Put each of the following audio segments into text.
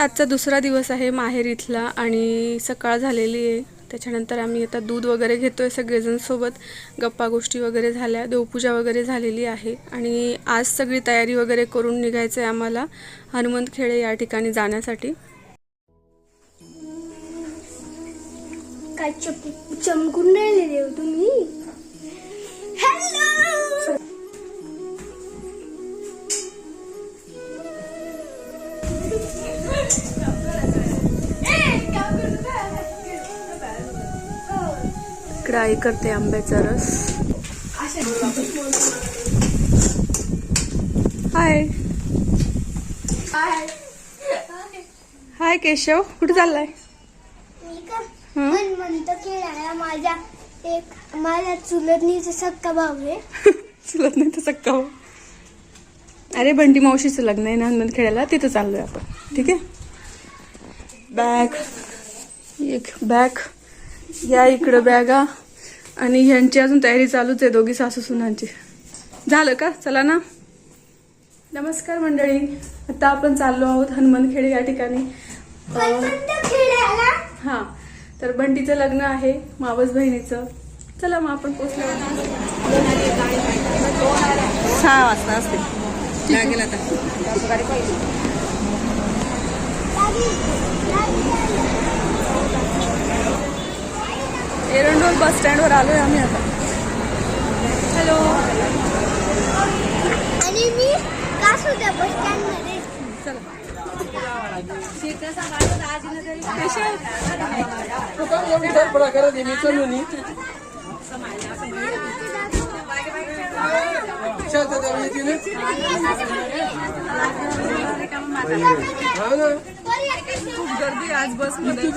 आजचा दुसरा दिवस आहे माहेर इथला आणि सकाळ झालेली आहे। त्याच्यानंतर आम्ही आता दूध वगैरे घेतोय सगळेजण सोबत, गप्पा गोष्टी वगैरे झाल्या, देवपूजा वगैरे झालेली आहे आणि आज सगळी तयारी वगैरे करून निघायचं आहे आम्हाला हनुमंतखेडे या ठिकाणी जाण्यासाठी। काय चमकून राहिले देव तुम्ही। हॅलो इकडे आई करते आंब्याचा रस। हाय हाय केशव, कुठे चाललाय? हनुमंत खेळायला माझ्या चुलतनीचा सक्का भाऊ आहे। चुलत नाही तर सक्का हो। अरे बंटी मावशीचं लग्न आहे ना हनुमंत खेळायला, तिथं चाललोय आपण। ठीक आहे, एक बॅग या इकडं बॅगा आणि ह्यांची अजून तयारी चालूच आहे, दोघी सासू सुनांची। झालं का? चला ना। नमस्कार मंडळी, आता आपण चाललो आहोत हनुमंतखेडे या ठिकाणी। हा, तर बंटीचं लग्न आहे मावस बहिणीचं। चला मग आपण पोहोचलो। 6 वाजता असते लागेल आता। एरंडोल बस स्टँडवर आलोय आम्ही आता। हॅलो, आणि मी कासोद्या बस स्टँड मध्ये। खूप गर्दी आज बस मध्ये।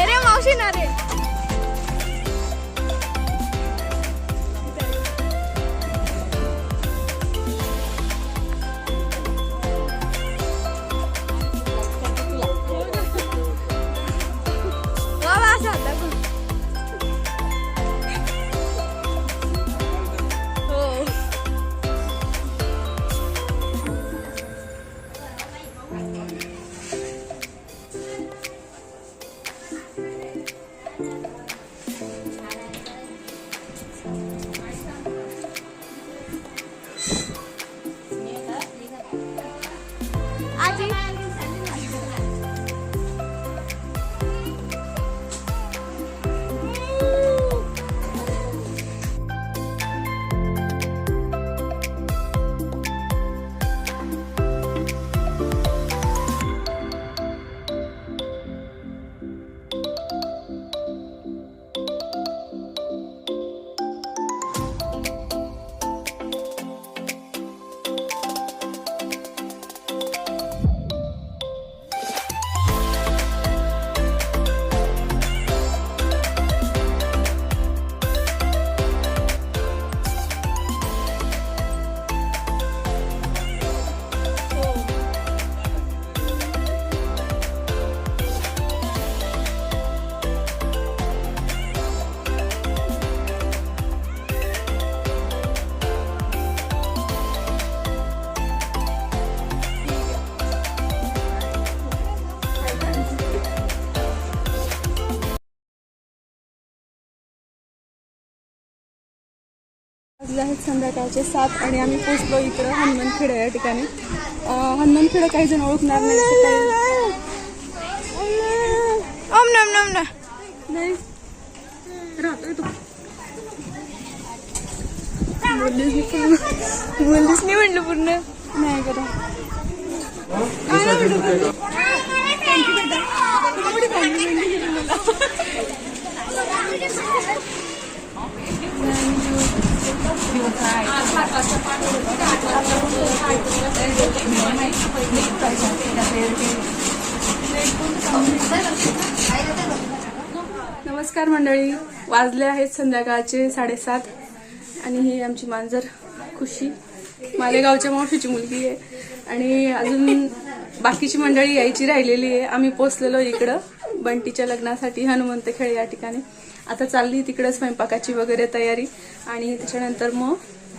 रे मावशी ना रे। वाजले आहेत संध्याकाळचे 7 आणि आम्ही पोचलो इकडं हनुमानखेडा या ठिकाणी. हनुमानखेडा काही जण ओळखणार नाही तर काही नाही राहतोय तो बोललीच नाही म्हटलं पूर्ण नाही करा. नमस्कार मंडळी, वाजले आहेत संध्याकाळचे 7:30 आणि ही आमची मांजर खुशी मालेगावच्या मावशीची मुलगी आहे आणि अजून बाकीची मंडळी यायची राहिलेली आहे. आम्ही पोचलेलो इकडं बंटीच्या लग्नासाठी हनुमंतखेड या ठिकाणी. आता चालली तिकडं स्वयंपाकाची वगैरे तयारी आणि त्याच्यानंतर मग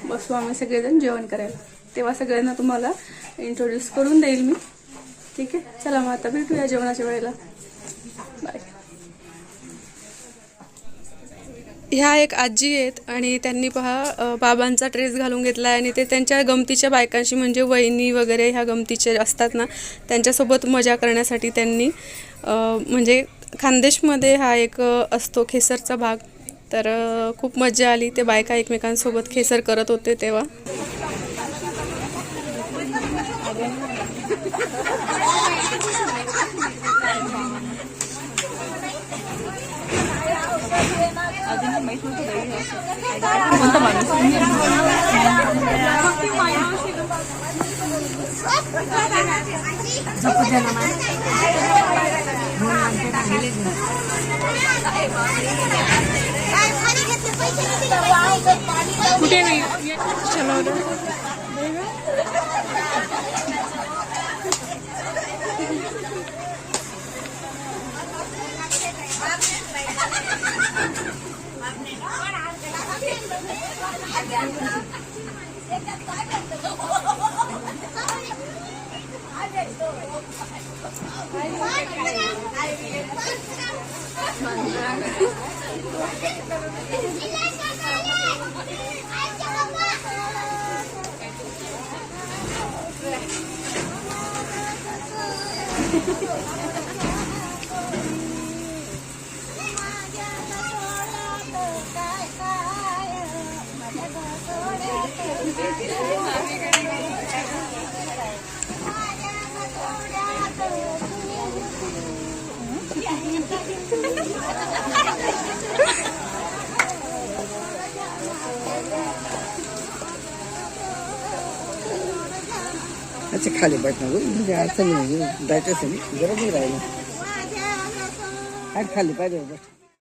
बसू आम्ही सगळेजण जेवण करायला. तेव्हा सगळ्यांना तुम्हाला इंट्रोड्यूस करून देईल मी. ठीक आहे, चला मग आता भेटूया जेवणाच्या वेळेला. बाय. ह्या एक आजी आहेत आणि त्यांनी पहा बाबांचा ड्रेस घालून घेतला आणि ते त्यांच्या गमतीच्या बायकांशी म्हणजे वहिनी वगैरे ह्या गमतीचे असतात ना त्यांच्यासोबत मजा करण्यासाठी त्यांनी म्हणजे खानदेशमध्ये हा एक असतो खेसरचा भाग. तर खूप मजा आली. ते बायका एकमेकांसोबत खेसर करत होते तेव्हा. कुठे नाही अच्छा खाली बैठना म्हणजे अडचण नाही जायचं असेल गरज नाही राहिलं खाली पाहिजे.